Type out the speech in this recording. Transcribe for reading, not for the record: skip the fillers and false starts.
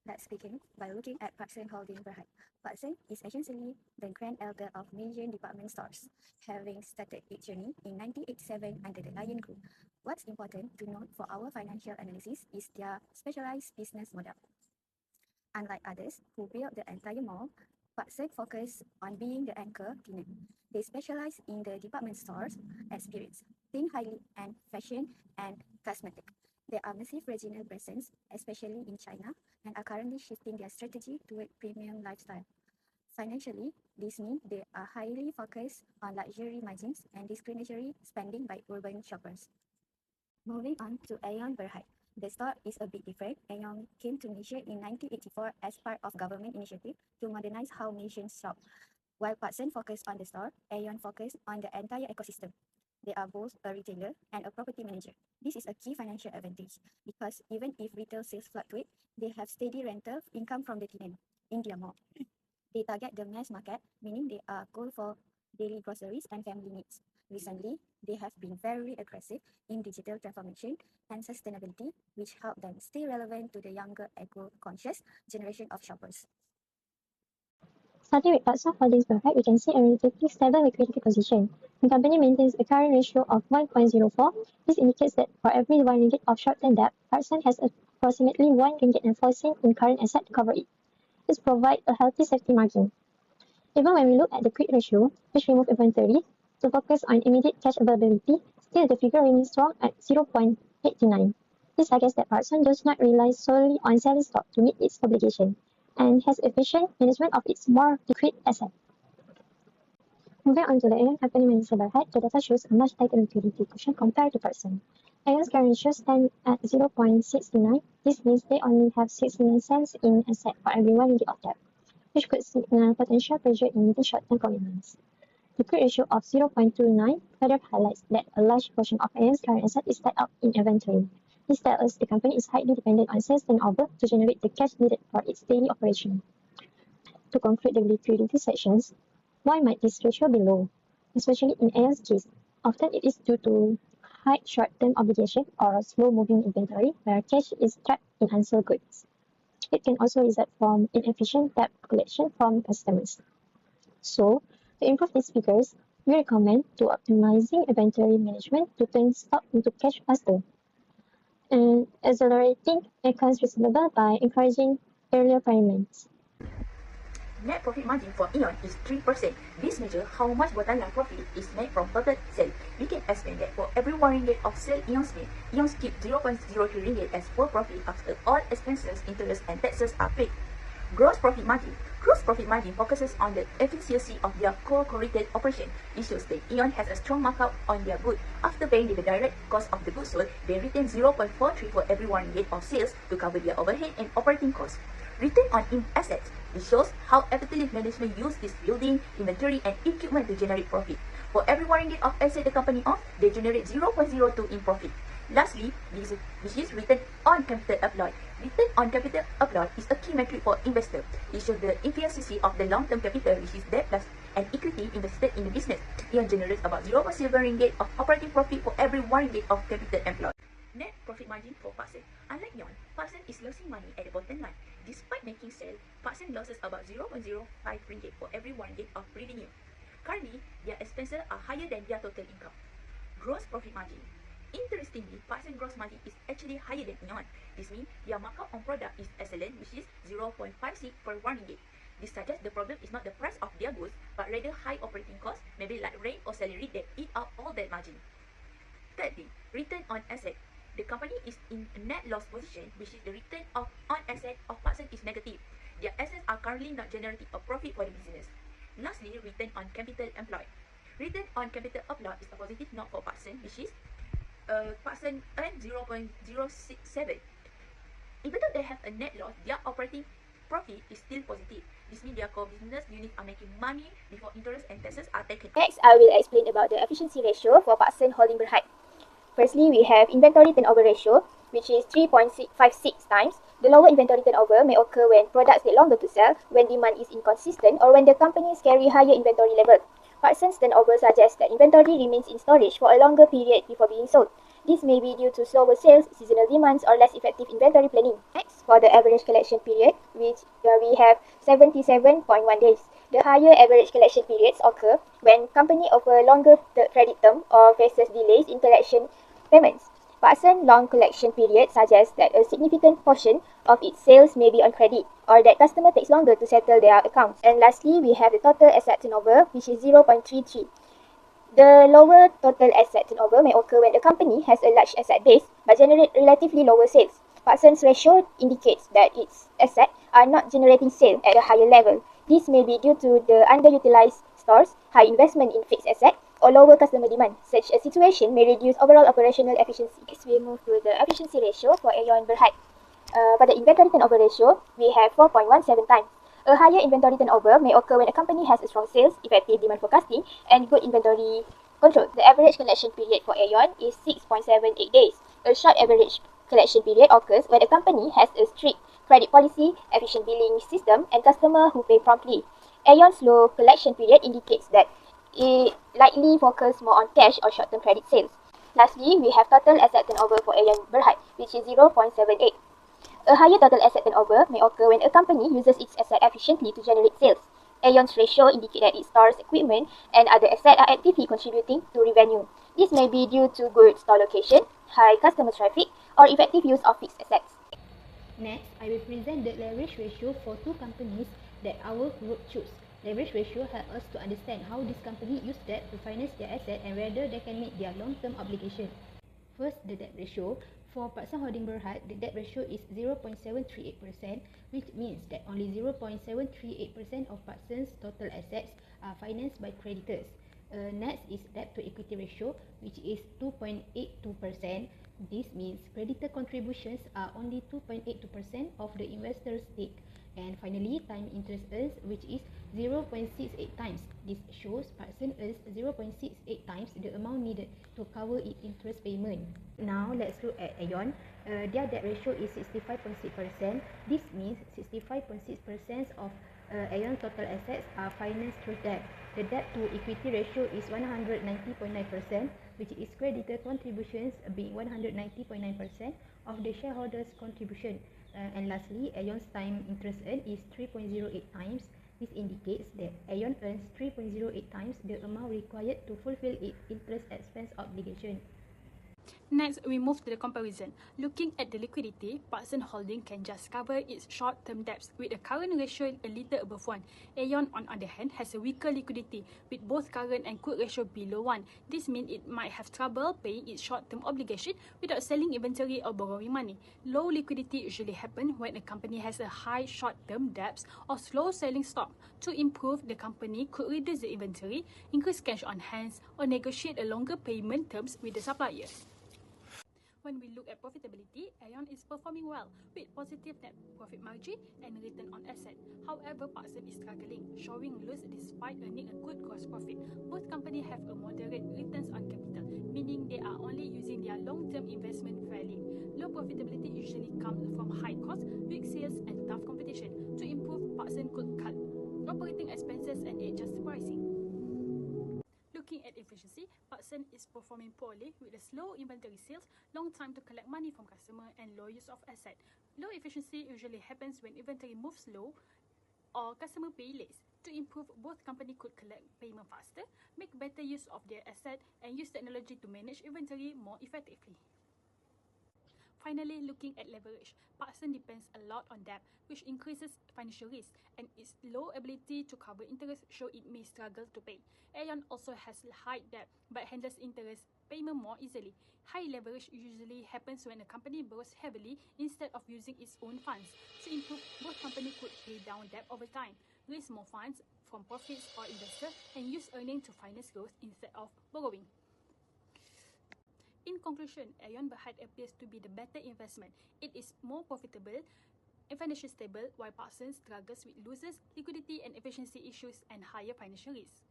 Let's begin by looking at Parkson Holding Berhad. Parkson is essentially the grand elder of major department stores, having started its journey in 1987 under the Lion Group. What's important to note for our financial analysis is their specialized business model. Unlike others who built the entire mall, Parkson focused on being the anchor tenant. They specialize in the department stores experience, think highly and fashion and cosmetic. They are massive regional presence, especially in China, and are currently shifting their strategy toward premium lifestyle. Financially, this means they are highly focused on luxury margins and discretionary spending by urban shoppers. Moving on to Aeon Berhad. The store is a bit different. Aeon came to Malaysia in 1984 as part of government initiative to modernize how Malaysians shop. While Parkson focused on the store, Aeon focused on the entire ecosystem. They are both a retailer and a property manager. This is a key financial advantage because even if retail sales fluctuate, they have steady rental income from the tenant in their mall. They target the mass market, meaning they are goal for daily groceries and family needs. Recently, they have been very aggressive in digital transformation and sustainability, which help them stay relevant to the younger eco-conscious generation of shoppers. Starting with Parkson Holdings Berhad, we can see a relatively stable liquidity position. The company maintains a current ratio of 1.04. This indicates that for every 1 ringgit of short-term debt, Parkson has approximately 1 ringgit and 4 cents in current asset to cover it. This provides a healthy safety margin. Even when we look at the quick ratio, which remove inventory, to focus on immediate cash availability, still the figure remains strong at 0.89. This suggests that Parkson does not rely solely on selling stock to meet its obligation and has efficient management of its more liquid asset. Moving on to the Aeon Company Manager Berhad, the data shows a much tighter liquidity cushion compared to Parkson. Aeon's current ratio stands at 0.69. This means they only have 69 cents in asset for every 1 ringgit of debt, which could signal potential pressure in meeting short-term commitments. The quick ratio of 0.29 further highlights that a large portion of Aeon's current asset is tied up in inventory. This tells us the company is highly dependent on sales turnover to generate the cash needed for its daily operation. To conclude the liquidity sections, why might this ratio be low? Especially in Aeon's case, often it is due to high short-term obligation or slow-moving inventory where cash is trapped in unsold goods. It can also result from inefficient debt collection from customers. So, to improve these figures, we recommend to optimizing inventory management to turn stock into cash faster and accelerating accounts receivable by encouraging earlier payments. Net profit margin for Aeon is 3%. This measures how much bottom line profit is made from total sale. We can estimate that for every 1 ringgit of sale Aeon's made, Aeon's keep 0.03 ringgit as full profit after all expenses, interest and taxes are paid. Gross profit margin. Gross profit margin focuses on the efficiency of their core retail operation. It shows that Aeon has a strong markup on their goods. After paying the direct cost of the goods sold, they retain 0.43 for every 1 ringgit of sales to cover their overhead and operating costs. Return on assets. It shows how effectively management use its building, inventory, and equipment to generate profit. For every 1 ringgit of asset the company owns, they generate 0.02 in profit. Lastly, which is return on capital employed. Return on capital employed is a key metric for investors. It shows the efficiency of the long-term capital, which is debt plus and equity invested in the business. It generates about 0.7 ringgit of operating profit for every 1 ringgit of capital employed. Net profit margin for Parkson. Unlike Aeon, Parkson is losing money at the bottom line. Despite making sale, Parkson loses about 0.05 ringgit for every 1 ringgit of revenue. Currently, their expenses are higher than their total income. Gross profit margin. Interestingly, Parkson gross margin is actually higher than Aeon. This means their markup on product is excellent, which is 0.56 per 1 ringgit. This suggests the problem is not the price of their goods, but rather high operating costs, maybe like rent or salary that eat up all that margin. Thirdly, return on asset. The company is in a net loss position, which is the return on asset of Parkson is negative. Their assets are currently not generating a profit for the business. Lastly, return on capital employed. Return on capital employed is a positive note for Parkson, which is Parkson earned 0.067. Even though they have a net loss, their operating profit is still positive. This means their core business units are making money before interest and taxes are taken. Next, I will explain about the efficiency ratio for Parkson Holding Berhad. Firstly, we have inventory turnover ratio, which is 3.56 times. The lower inventory turnover may occur when products take longer to sell, when demand is inconsistent, or when the companies carry higher inventory level. Parkson's turnover suggests that inventory remains in storage for a longer period before being sold. This may be due to slower sales, seasonal demands, or less effective inventory planning. Next, for the average collection period, which we have 77.1 days. The higher average collection periods occur when company offer longer credit term or faces delays in collection payments. Patson long collection period suggests that a significant portion of its sales may be on credit or that customer takes longer to settle their accounts. And lastly, we have the total asset turnover, which is 0.33. The lower total asset turnover may occur when the company has a large asset base but generate relatively lower sales. Parsons ratio indicates that its assets are not generating sales at a higher level. This may be due to the underutilized stores, high investment in fixed assets, or lower customer demand. Such a situation may reduce overall operational efficiency. Next, we move to the efficiency ratio for Aeon Berhad. For the inventory turnover ratio, we have 4.17 times. A higher inventory turnover may occur when a company has a strong sales, effective demand forecasting, and good inventory control. The average collection period for Aeon is 6.78 days. A short average collection period occurs when a company has a strict credit policy, efficient billing system, and customers who pay promptly. Aeon's low collection period indicates that it likely focuses more on cash or short-term credit sales. Lastly, we have total asset turnover for Aeon Berhad, which is 0.78. A higher total asset turnover may occur when a company uses its asset efficiently to generate sales. Aeon's ratio indicates that its stores, equipment, and other assets are actively contributing to revenue. This may be due to good store location, high customer traffic, or effective use of fixed assets. Next, I will present the leverage ratio for two companies that our group choose. Leverage ratio helps us to understand how this company use debt to finance their asset and whether they can meet their long-term obligation. First, the debt ratio. For Patson Holding Berhad, the debt ratio is 0.738%, which means that only 0.738% of Patson's total assets are financed by creditors. Next is debt to equity ratio, which is 2.82%. This means creditor contributions are only 2.82% of the investor's stake. And finally, time interest earned, which is 0.68 times. This shows Patson earns 0.68 times the amount needed to cover its interest payment. Now, let's look at Aeon. Their debt ratio is 65.6%. This means 65.6% of Aeon total assets are financed through debt. The debt to equity ratio is 190.9%, which is creditor contributions being 190.9% of the shareholders' contribution. And lastly, Aeon's time interest earned is 3.08 times. This indicates that Aeon earns 3.08 times the amount required to fulfill its interest expense obligation. Next, we move to the comparison. Looking at the liquidity, Patson Holding can just cover its short-term debts with a current ratio a little above 1. Aeon, on the other hand, has a weaker liquidity with both current and quick ratio below 1. This means it might have trouble paying its short-term obligation without selling inventory or borrowing money. Low liquidity usually happens when a company has a high short-term debts or slow selling stock. To improve, the company could reduce the inventory, increase cash on hand, or negotiate a longer payment terms with the suppliers. When we look at profitability, Aeon is performing well with positive net profit margin and return on asset. However, Patson is struggling, showing loss despite earning a good gross profit. Both companies have a moderate returns on capital, meaning they are only using their long-term investment fairly. Low profitability usually comes from high costs, weak sales, and tough competition. To improve, Patson could cut operating expenses and adjust pricing. Looking at efficiency, Patson is performing poorly with a slow inventory sales, long time to collect money from customer, and low use of asset. Low efficiency usually happens when inventory moves slow or customer pay late. To improve, both companies could collect payment faster, make better use of their asset, and use technology to manage inventory more effectively. Finally, looking at leverage, Patson depends a lot on debt, which increases financial risk, and its low ability to cover interest show it may struggle to pay. Aeon also has high debt, but handles interest payment more easily. High leverage usually happens when a company borrows heavily instead of using its own funds. To improve, both companies could pay down debt over time, raise more funds from profits or investors, and use earnings to finance growth instead of borrowing. In conclusion, Aeon Berhad appears to be the better investment. It is more profitable and financially stable, while Patson struggles with losses, liquidity and efficiency issues, and higher financial risk.